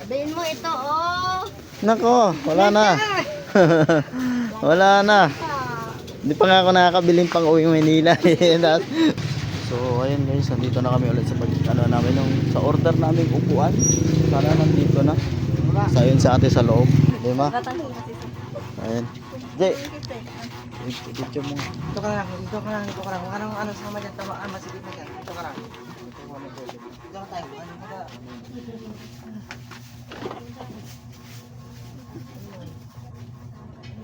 Sabihin mo ito, oh. Nako, wala na. Wala na. Hindi pa nga ako nakakabiling pang uwing Manila. So ayun guys, nandito na kami ulit sa namin sa order naming upuan. Sana nandito na. Sa yun sa ate sa loob, di ba? Ayun. Jay. Dito mo. Ito ka lang. Ano sama dyan, tamaan, masigit na dyan. Ito ka lang. Ito ka tayo.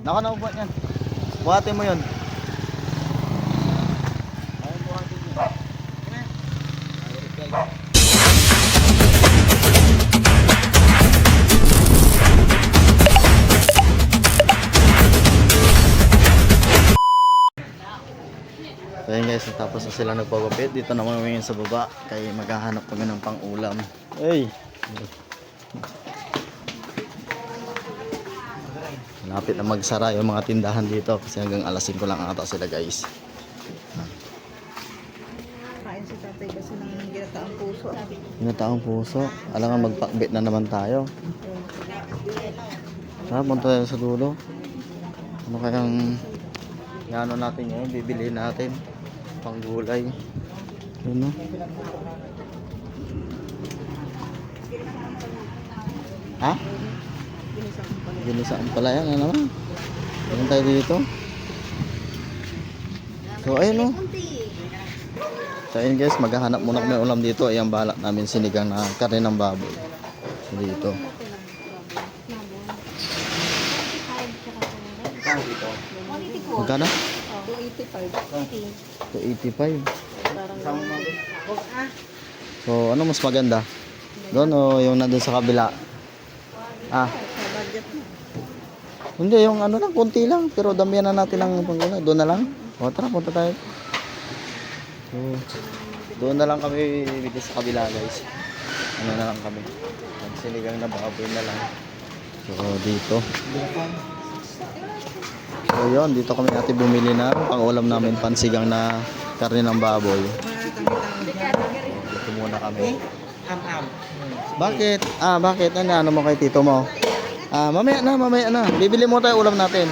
Naka na upuan yan. Buhatin mo yun. So yun guys, tapos na sila nagpagupit. Dito naman kami sa baba. Kaya maghahanap kami ng pang-ulam. Hey! Malapit na magsara yung mga tindahan dito. Kasi hanggang alas 5 lang ata sila guys. Kain si tatay kasi ng ginataang puso. Ginataang puso. Alangan magpakbit na naman tayo. Tara, punta tayo sa dulo. Ano kayang ano natin ngayon? Bibili natin. Panggulay. Ano? Ha? Ginisaan pala yan. Ano naman? Ano tayo dito? So ayun o. So ayun guys, maghahanap muna kami ulam dito. Ayan balak namin sinigang na karne ng baboy. So dito. Magkano? 285. 285. So ano mas maganda? Doon o yung nandun sa kabila? Ah. Hindi, yung ano lang, konti lang. Pero damihan na natin ng panggulay. Doon na lang. O tara, punta tayo. So, doon na lang kami bibili sa kabila guys. Ano na lang kami. Sinigang na baboy na lang. So dito. So yun, dito kami ate bumili na pang-ulam namin pansigang na karne ng baboy. Dito muna kami. Bakit? Bakit? Ano mo kay tito mo? Mamaya na. Bibili mo tayo ulam natin.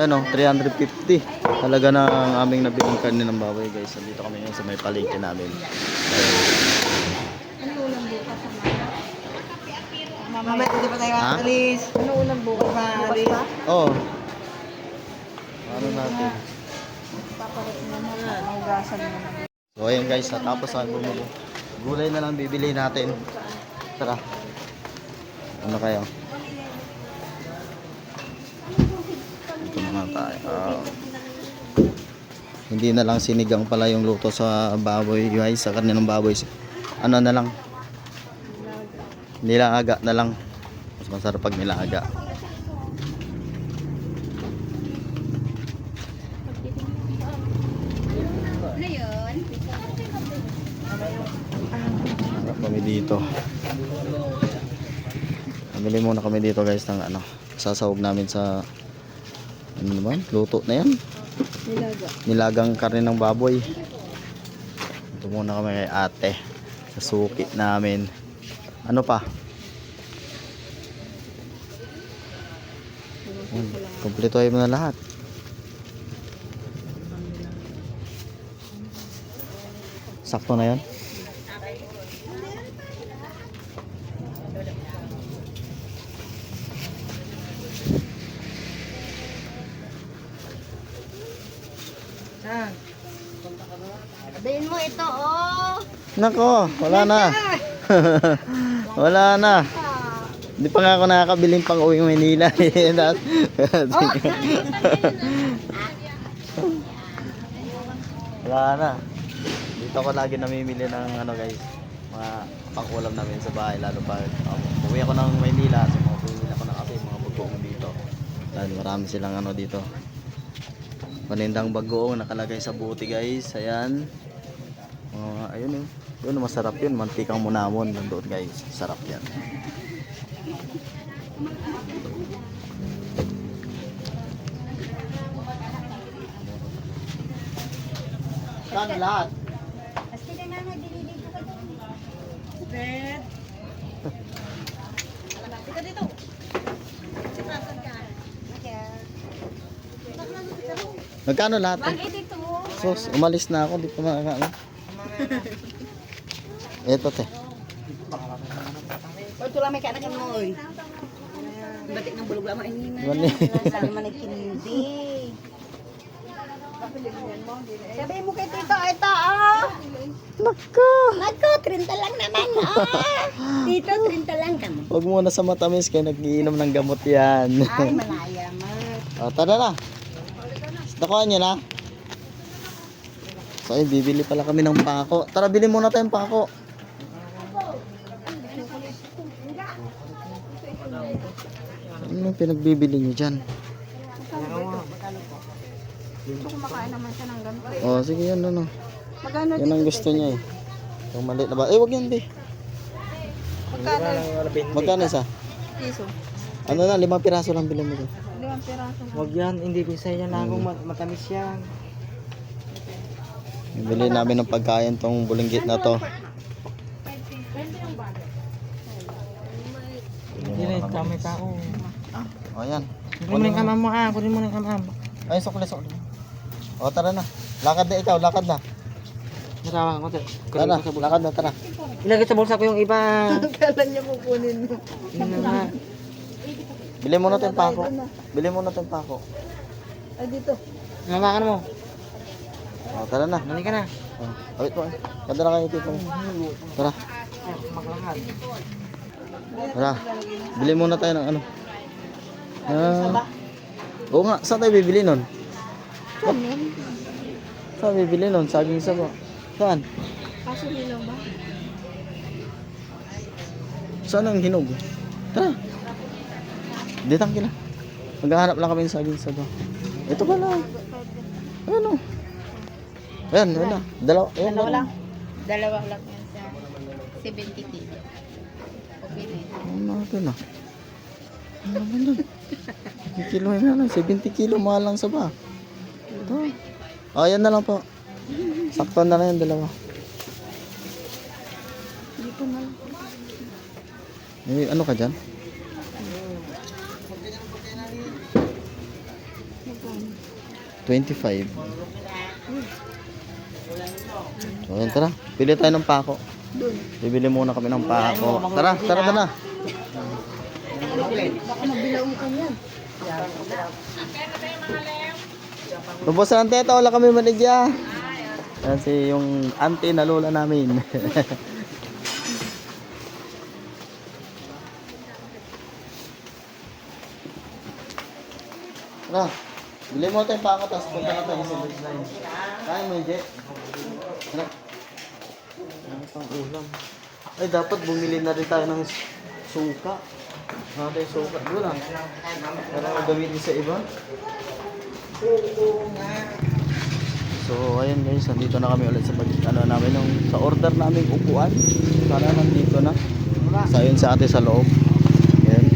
Ano, 350. Talaga na ang aming nabiling karne ng baboy guys. Dito kami ngayon sa may palengke namin. Mamaya, hindi pa tayo alis. Ano ulam bukas? Bukas pa? Oo. Ano natin? Papalit mo na. Nugasan mo na. So ayun guys, tapos saan bumili? Gulay na lang bibili natin. Tara. Ano kayo? Ito naman tayo. Hindi na lang sinigang pala yung luto sa baboy guys, sa karne ng baboy. Ano na lang? Nilaga na lang. Mas masarap pag nilaga. Harap kami dito. Namili muna kami dito guys ng ano, sasawag namin sa ano naman, luto na yan. Nilagang karne ng baboy. Ito muna kami kay ate sa suki namin. Ano pa? Kompletuhin mo na lahat. Sakto na yan. Sabihin mo ito, oh. Nako, wala na. Wala na. Hindi pa nga ako nakakabiling pang uwing Manila. Wala na. Dito ako lagi namimili ng ano guys, mga pang-ulam namin sa bahay, lalo pag uwi ako ng Maynila, so bumili ako ng kape, mga bagoong dito. Dahil marami silang ano dito. Panindang bagoong nakalagay sa buti guys. Ayan. Ayun eh. Yun masarap yun, mantikang munamon nandoon guys. Sarap yan. Saan lahat? Magkano lahat? Ito. Sus, umalis na ako. Di pa makakaano. Ito, te. Ito lang may kanakan mo, oy. Batik ng bulog lamang inina. Wala. Sabi man nagkindi. Sabi mo kay Tito, ito, oh. Naka. Nako, 30 lang naman, oh. Tito, 30 lang kamo. Huwag muna sa matamis kaya nag-iinom ng gamot yan. Ay, malaya mo. O, tara na. Nakuha niyo na. So, ayun, bibili pala kami ng pako. Tara, bili muna tayong pako. Ano yung pinagbibili niyo dyan? Gusto kumakain naman siya ng ganito. O, sige yan, ano. Magkano Yan ang gusto niya eh. Yung maliit na ba? Eh, wag yan, be. Magkano? Magkano isa? Piso. Ano na, 5 piraso lang bilhin mo dyan. 5 piraso. Huwag yan, hindi ko sa'yo na akong matamis yan. Bili namin ng pagkain tong bulinggit na to. Hindi na kami tao. Ah, o yan. Kunin mo ng kamam mo kunin mo ng kamam. Ay, sukli. O, tara na. Lakad na ikaw, lakad na. Narawan ko, te. Tara, lakad na, tara. Ilagay sa bulsa ko yung iba. Kala niya kukunin mo. Yun na nga. Bili mo na tayong pako. Bili mo na tayong pako. Ay, dito. Namakan mo. O, tara na. Mali ka na. O, awit mo. Kadala kayo dito. Tara, Maglakad. tara. Bili muna tayo ng ano. Oo nga, saan tayo bibili nun? Saan bibili nun? Saging sabo. Saan? Kaso nilaw ba? Saan ang hinog? Tara. Ditang kila. Maghahanap lang kami ng saging sabo. Ito pala. Ano? Ayan, wala. Dalawa. Ayan, Dalawa lang. Dalawa lang yan sa 70 kilo. Okay na yun. Ano natin ah? Ano naman dun? 70 kilo na lang. 70 kilo mahal lang saba. Ito. Oh, yan na lang po. Sakto na lang yung dalawa. Hindi ko na lang. May ano ka dyan? 25. So, yan, tara. Pili tayo ng pako. Bibili muna kami ng pako. Tara, tara, tara. Baka mabilaw mo kanya. Lubos ng teta, wala kami manigya. Yan si yung auntie na lola namin. Tara, bili mo tayong pako, tapos punta na tayo sa baseline. Kaya mo, Ije? Tara. Ano pang ulam? Ay, dapat bumili na rin tayo ng suka. Ano tayo suka? Doon lang. Para gamitin sa iba. So, ayun guys, nandito na kami ulit sa namin sa order naming upuan. Sana nandito na. So, ayun sa ate sa loob. Ayan.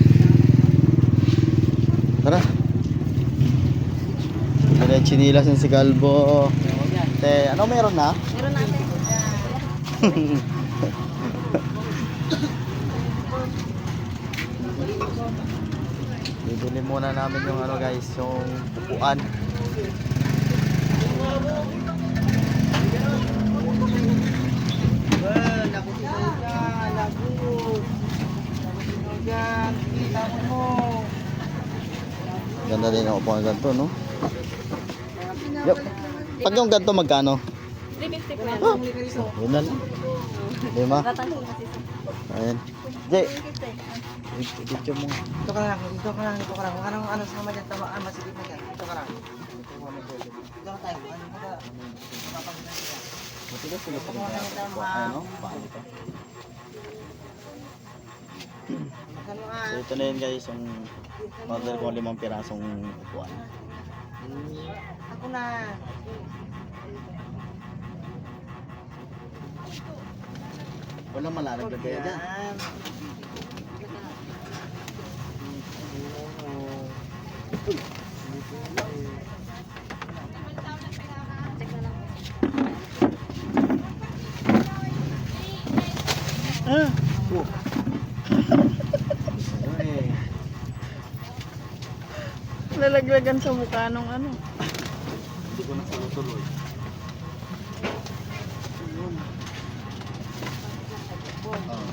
Tara. Ito na yung chinilas ng si Calvo. Te, ano meron na? Meron natin. Bibili muna namin yung ano guys, yung upuan. Ganda din ang upuan ganito, no? Yup. Pag yung ganito magkano? 350 po yan. Oh, yun na lang. Lima. Ayan. Jay, video mo. Dito ka lang. Dito ka lang. Ano sama dyan? Masikip na dyan. Dito ka lang. Dito ka tayo. Ano ka ba? Matigas sila sa ano? Paano ito? So ito na yun guys, yung order ko 5 pirasong upuan. Ako na. Walang malarag na kaya dyan. Lalaglagan sa mukha nung ano. Hindi ko na tuloy. Oh.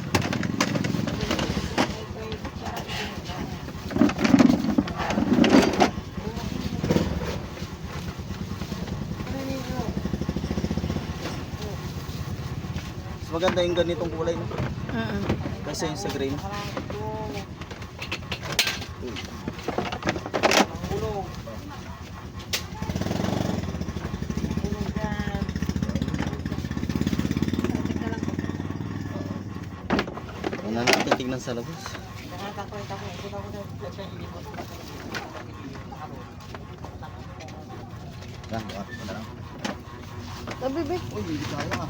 Mas maganda yung ganitong kulay no? Kasi yung sa green. Wala natin tingnan sa labas. Lang, wala lang. Nabibig. Uy, hindi kaya ah.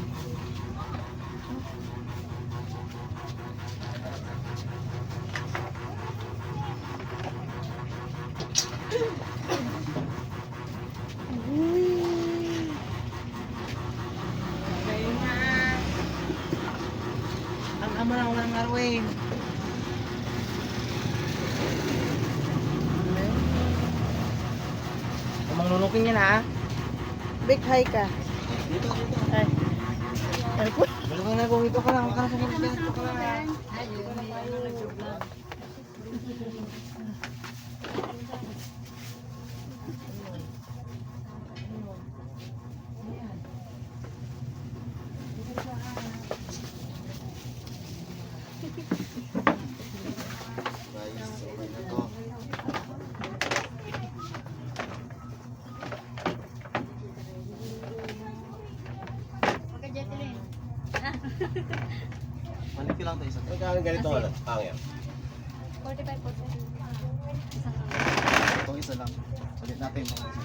Ang ama na walang arwin. Mangnunukin yan ha. Big high ka. Dito, dito. Ay. Ay po. Wala na kung ito ka lang. Huwag ka na sumunod dyan. Ito ka lang. Guys, okay na to. Balik lang tayo isa. Magkano ganito wala? Pangyan. 45 po sir. Itong isa lang. Ulit natin yung mga isa.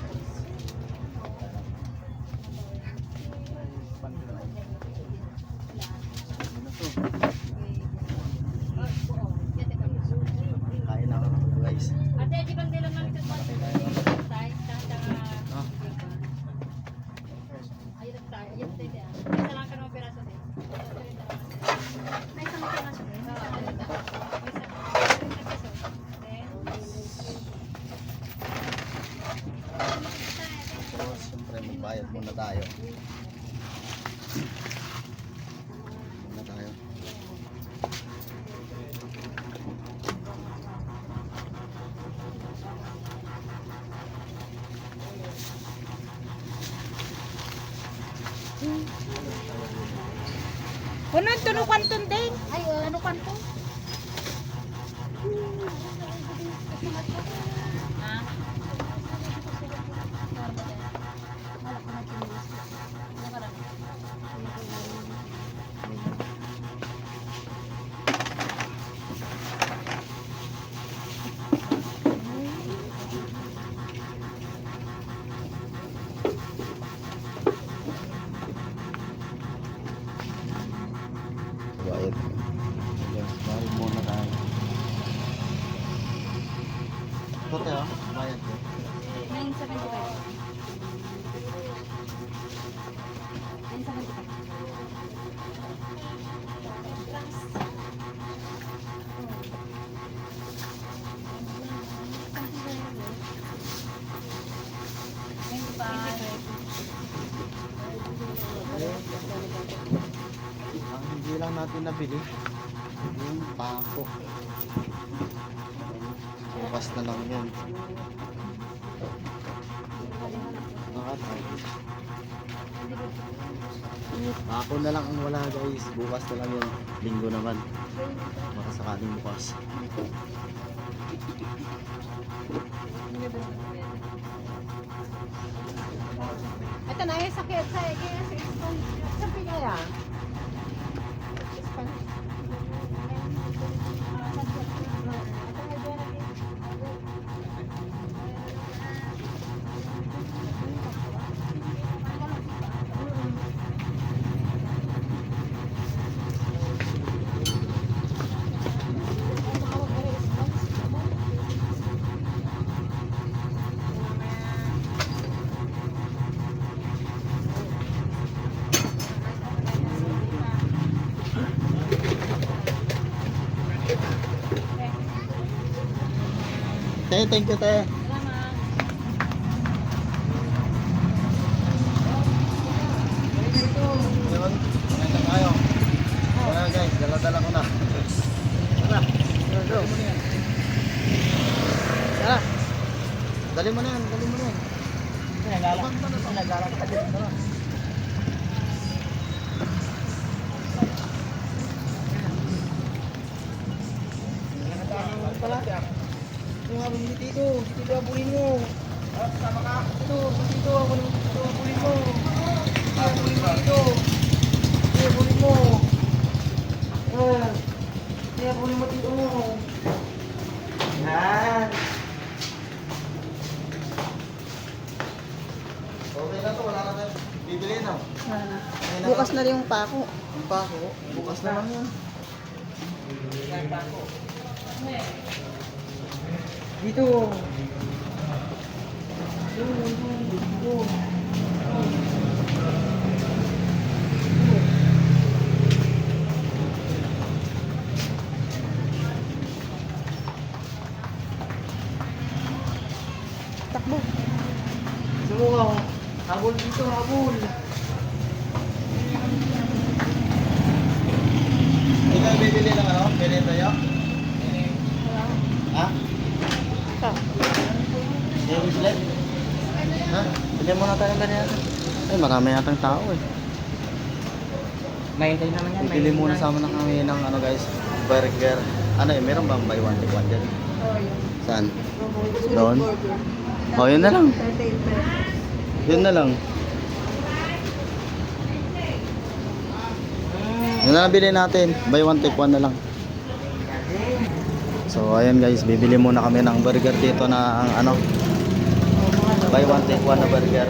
Ano to? Kain na ako guys. Ate, di bang dilang lang ito? Malaki na yun. Ah, Ayun tayo. Ayun tayo. Isa lang ka naman piraso din. May isang piraso din. tapos syempre magbayad muna tayo. Muna tayo. Kuno tuno kwanton din. Ay, ano kwanton? Ah. Bayad. Yes, bayad muna tayo. Ito tayo, bayad ko. 975. Ang hindi lang natin nabili, yung pako. Bukas na lang yan. Pako na lang ang wala guys. Bukas na lang yan. Linggo naman. Baka sakaling bukas. Ito na yung sakit sa sabi kaya. Te, thank you te. Salamat. dala ko na. Tara. Dali mo na yan. Tara. Dali mo na yan, dali mo na yan. Nagalang ka din. Yung abang dito, dito abulin mo. Sama ka. Dito abulin mo. Abulin mo dito. Dito abulin mo. Dito abulin mo dito. Yan. Okay na to, wala na tayo. Bibili na. Bukas na rin yung pako. Ang pako, bukas na lang yan. Dito. Takbo. Sumukaw. Habol dito, habol. Hindi kayo bibili ng ano? Bili tayo? Ha? Hindi mo bibili? Ha? Bili muna tayo ng ganyan. Ay, marami yatang tao eh. Mahintay naman yan. Bibili muna sama na kami ng ano guys, burger. Ano eh, meron bang buy one take one dyan? Saan? Doon? Oh, yun na lang. Yun na lang. Yun na lang bilhin natin. Buy one take one na lang. So ayun guys, bibili muna kami ng burger dito na ang ano, buy one take one na burger.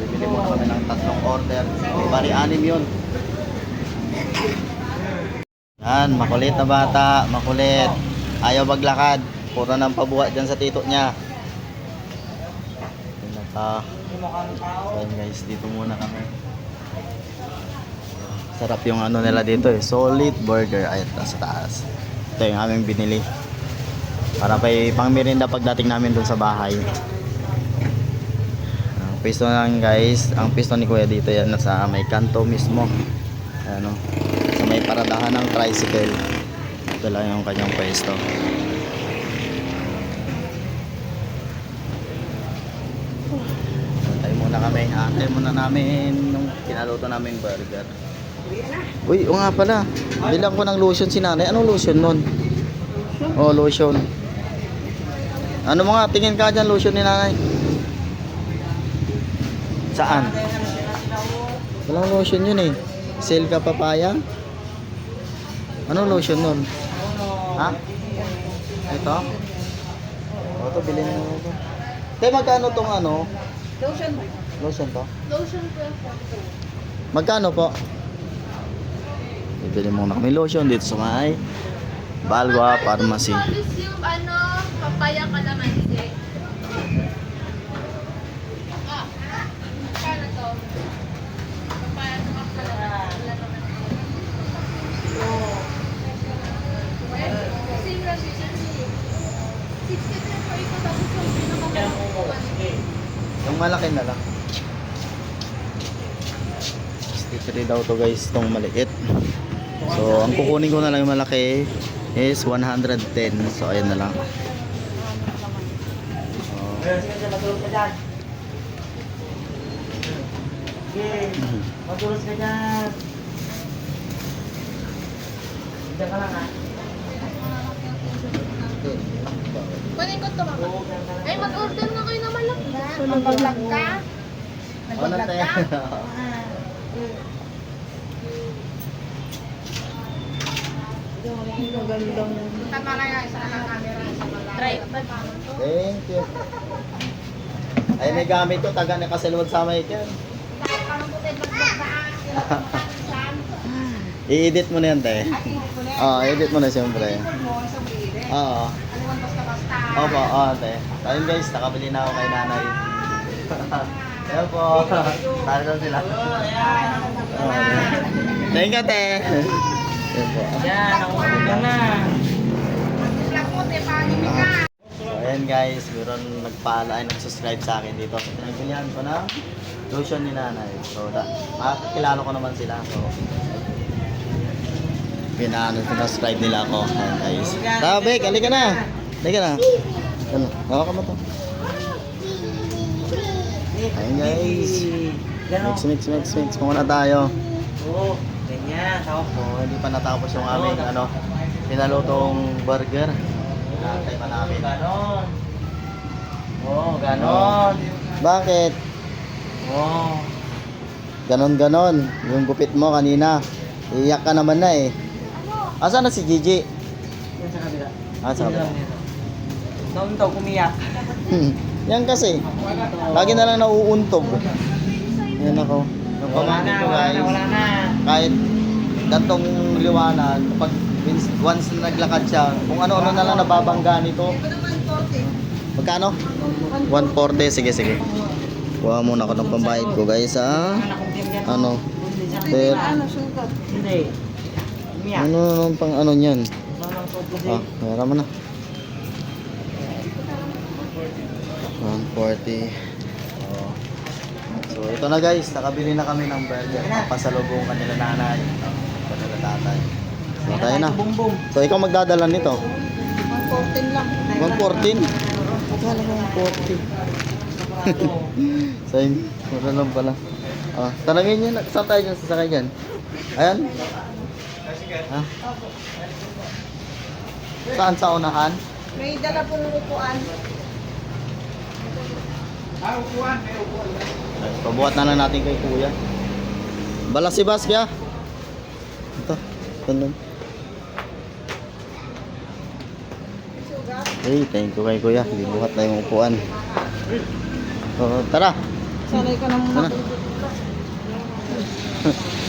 Bibili muna kami ng 3 order. Bali 6 yun. Yan, makulit na bata, makulit. Ayaw maglakad. Puro nang pabuhat dyan sa tito niya. Ayun guys, dito muna kami. Sarap yung ano nila dito eh, solid burger. Ay, sa taas. Ito yung aming binili. Para pang merienda pagdating namin dun sa bahay. Ang pisto lang guys, ang pisto ni Kuya dito yan sa may kanto mismo. Ano, sa may paradahan ng tricycle. Ito lang yung kanyang pwesto. Antay muna namin yung kinaluto naming burger. Uy, o nga pala. Bilang ko ng lotion si nanay. Anong lotion nun? Oh, lotion. Ano mga tingin ka dyan lotion ni nanay? Saan? Walang lotion yun eh. Silka papaya? Anong lotion nun? Ha? Ito? O, ito bilhin mo ito. Kaya magkano tong ano? Lotion. Lotion to? Lotion po. Magkano po? Bibili muna kami lotion dito sa may Balwa Pharmacy. Alis yung ano, papaya kalamansi. Ah, kano to? Papaya sa kalamansi. Same lang siya. 60 po ito tapos yung pinakamalaki. Yung malaki na lang. 63 daw to guys, tong maliit. So, ang kukunin ko na lang yung malaki is 110. So, ayun na lang. Matulog ka dyan. Matulog ka dyan. Diyan ka lang ha. Kunin ko ito mama. Ay, mag-order na kayo na malaki. So, nag-vlog ka? Ano tayo? Magandang. Tama kaya isa ng camera sa malaki. Tripod. Thank you. Ay, may gamit to. Taga na kasalwad sa may yan. Parang puti vlog ka. I-edit mo na yan, te. Oo, edit mo na siyempre. Oo. Basta-basta. Opo, oo, te. Ayun guys, nakabili na ako kay nanay. Ayan po. Tara daw sila. Thank you, te. Ayan po. Yan, nakuha ka na. So, ayan guys, meron nagpala ay nag-subscribe sa akin dito. So, pinagbilihan ko na lotion ni nanay. So, kilala ko naman sila. So, Pina-subscribe nila ako. Ayan, guys. Tara, Bek, halika na. Halika na. Ano, hawa ka mo to. Ayan, guys. Mix muna tayo. Oo, ganyan. Tawag po. Hindi pa natapos yung aming pinalutong burger. Natay pa namin. Ganon. Oo, ganon. Bakit? Oo. Ganon. Yung gupit mo kanina. Iyak ka naman na eh. Asan na si Gigi? Yan sa kabila. Sa kabila. Taon-taon kumiyak. Yan kasi. Lagi na lang nauuntog. Yan ako. Yung pamangkin ko guys. Wala na. Kahit gantong liwanag, pag once na naglakad siya, kung ano-ano na lang nababangga nito. Magkano? 140. Sige. Kuha muna ako ng pambayad ko guys ha. Ano? Pero, Hindi. Kumiyak. ano pang ano niyan? Mamang po Ah, meron mo na. 140. Oh. So ito na guys, nakabili na kami ng burger. Pasalubong kanila nanay, kanila tatay. So tayo na. Bumbong. So ikaw magdadala nito. 114 lang. 114? Akala ko 140. So yun, wala lang pala. Ah, tanangin niyo, saan tayo dyan sasakay dyan? Ayan. Ha? Saan sa unahan? May dala pong upuan. Pabuhat na lang natin kay kuya. Balas si Bas kaya. Ito. Tanong. Hey, thank you kay kuya. Bibuhat na yung upuan. So, tara. Sanay ka na muna. Ano?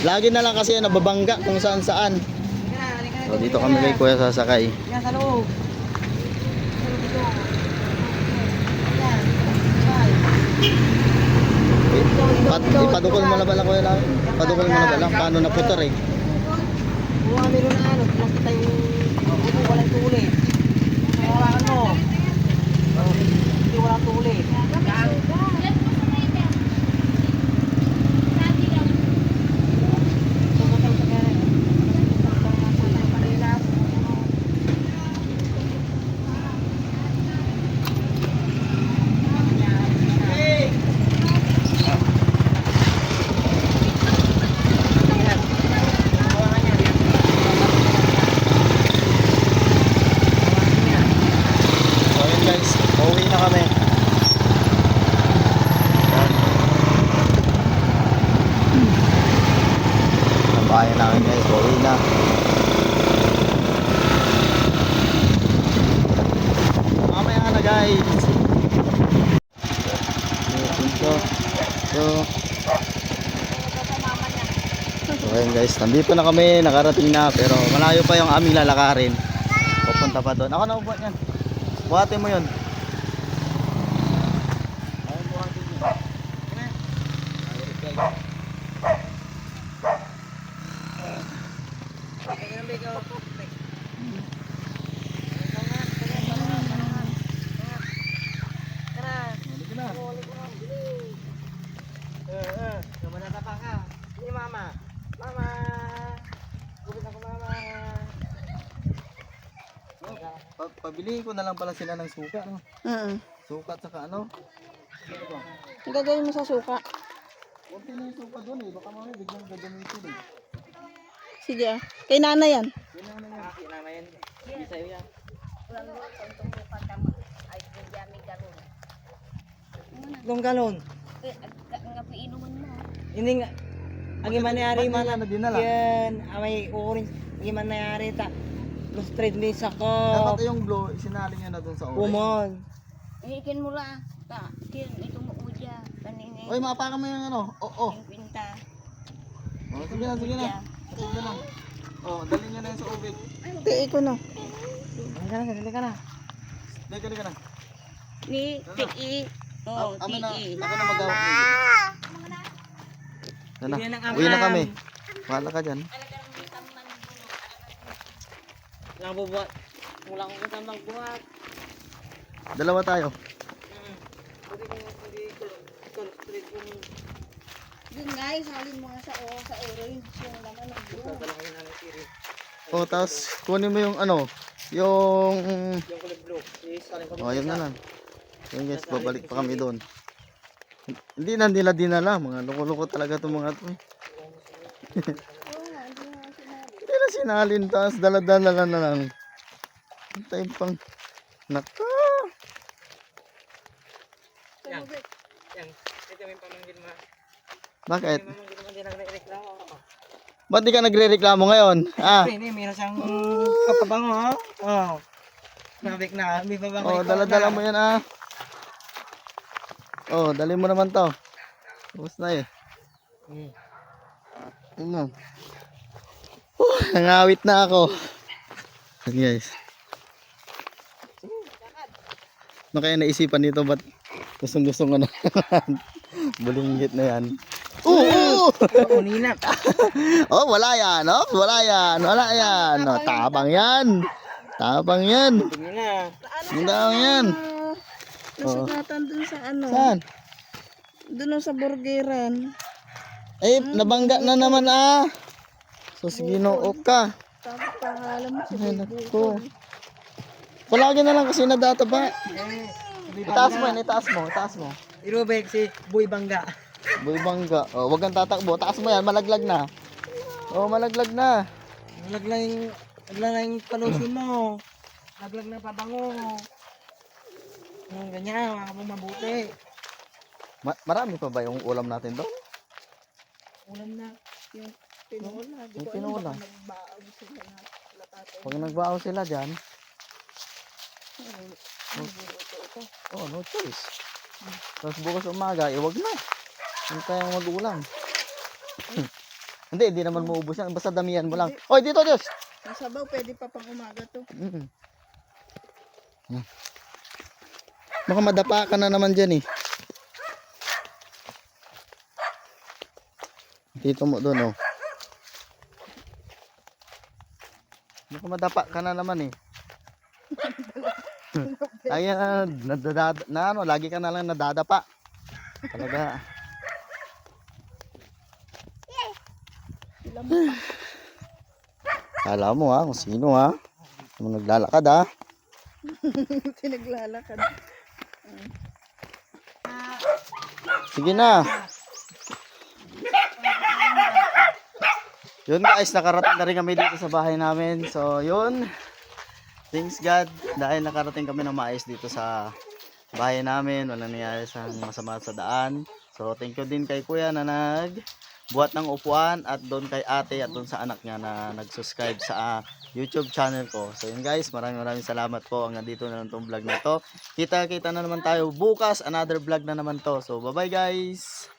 Lagi na lang kasi nababangga kung saan saan. So, dito kami kay kuya sasakay. Yan sa loob. Ipadukol mo na ba lang kuya lang? Ipadukol mo na ba lang? Paano na putar eh? Buha meron na ano, makita yung walang tuli. Hawakan mo. Hindi walang tuli. So yun guys, pauwi na kami. Ang bayan namin guys, pauwi na. Mamaya na guys. So ayun guys, nandito na kami, nakarating na pero malayo pa yung aming lalakarin. Pupunta pa doon. Ako na upuan yan. Buhatin mo yun. Ayun, buhatin mo. Pabilihin ko na lang pala sila ng suka, no? Suka at saka ano? Ano ba? Ang gagawin mo sa suka. Kunti na yung suka doon eh. Baka mamaya biglang gagamitin eh. Sige ah. Kay nana yan. Yan lang na yan. Kinama yan. Hindi sa'yo yan. Itong galon. Hindi nga. Ang iman nangyari Ba't man yan na dinala? yan. May orange. Ang iman nangyari ta. Los trade ni sa ko. Dapat yung blue, isinaling nyo na doon sa orange. Umon. Ikin mo la. Ta, kin ito mo uja. Kanini. Oy, maapakan mo yung ano? Oo. Yung pinta. Oh, sige na. Sige na. Oh, dali nyo na yun sa ubig. Ti'i ko na. Dali ka na. Dali ka na. Ni ti. Oh, Ako na ti. magawak nyo. Yan Bigyan na. ng Uwi na amam. kami. Bahala ka dyan. Wala ko bubuhat. Wala ko kasama magbuhat. Dalawa tayo. Yun guys, halin mo nga sa orange yung laman ng blue. Dala kayo na ng siri. O, tapos kunin mo yung ano, yung... Yung kulay blue. Isalin ko O, yun na lang. Yun guys, babalik pa kami doon. Hindi na nila dinala. Mga loko-loko talaga itong mga to eh. Hindi na sinalin. Tapos dala-dala na lang. Antay pang... Naka! Yan. Yan. Ito yung pamangkin mo. Bakit? Yung pamangkin mo din nagre-reklamo. Ba't di ka nagre-reklamo ngayon? Ah? Hindi, meron siyang kapabango ha. Oh. Nabik na. May babango. Oh, dala-dala mo yan ah. Oh, dali mo naman to. Tapos na eh. Ano? Nangawit na ako. Yan guys. Ano kaya naisipan nito? Ba't gustong-gusto ko na bulinggit na yan? Oo! Kunina. Oh, wala yan. Oh, wala yan. Wala yan. Oh, tabang yan. Tabang yan. Kunina. Ang tabang yan. Nasugatan dun sa ano. Saan? Dun sa burgeran. Eh, nabangga na naman ah. So, sige ginoo ka. Tapos pangalan mo si Ay, naku. Palagi na lang kasi nadata ba? Itaas mo yan, itaas mo, itaas mo. Irobek si Boy Bangga. Boy bangga. Oh, wag kang tatakbo. Taas mo yan, malaglag na. Oh, malaglag na. Naglang yung palusyon mo. Naglag na pabango. Ganyan, mga kapong mabuti. Marami pa ba yung ulam natin doon? Ulam na. Yung tinola. Di Yung ko tinola. alam baka nagbaog sila na latatay. Pag nagbaaw sila dyan, Niluto ito. oh, no choice. Tapos bukas umaga, wag na. Hindi tayong mag-ulam. Hindi naman maubos yan. Basta damihan mo lang. Oy, dito, Diyos! Masabaw, pwede pa pang umaga to. Baka madapa ka na naman dyan eh. Dito mo doon oh. Baka madapa ka na naman eh. Ayan, lagi ka na lang nadadapa. Talaga. Kala mo ha, kung sino ha. Kung naglalakad ha. Tinaglalakad. Sige na. Yun guys, nakarating na rin kami dito sa bahay namin. So yun. Thanks God. Dahil nakarating kami ng maayos dito sa bahay namin. Walang nangyari sa masama sa daan. So thank you din kay kuya na nagbuhat ng upuan. At doon kay ate at doon sa anak niya na nag-subscribe sa YouTube channel ko. So yun guys, maraming salamat po. Hanggang dito na lang tong vlog na to. Kita na naman tayo bukas. Another vlog na naman to. So bye bye guys.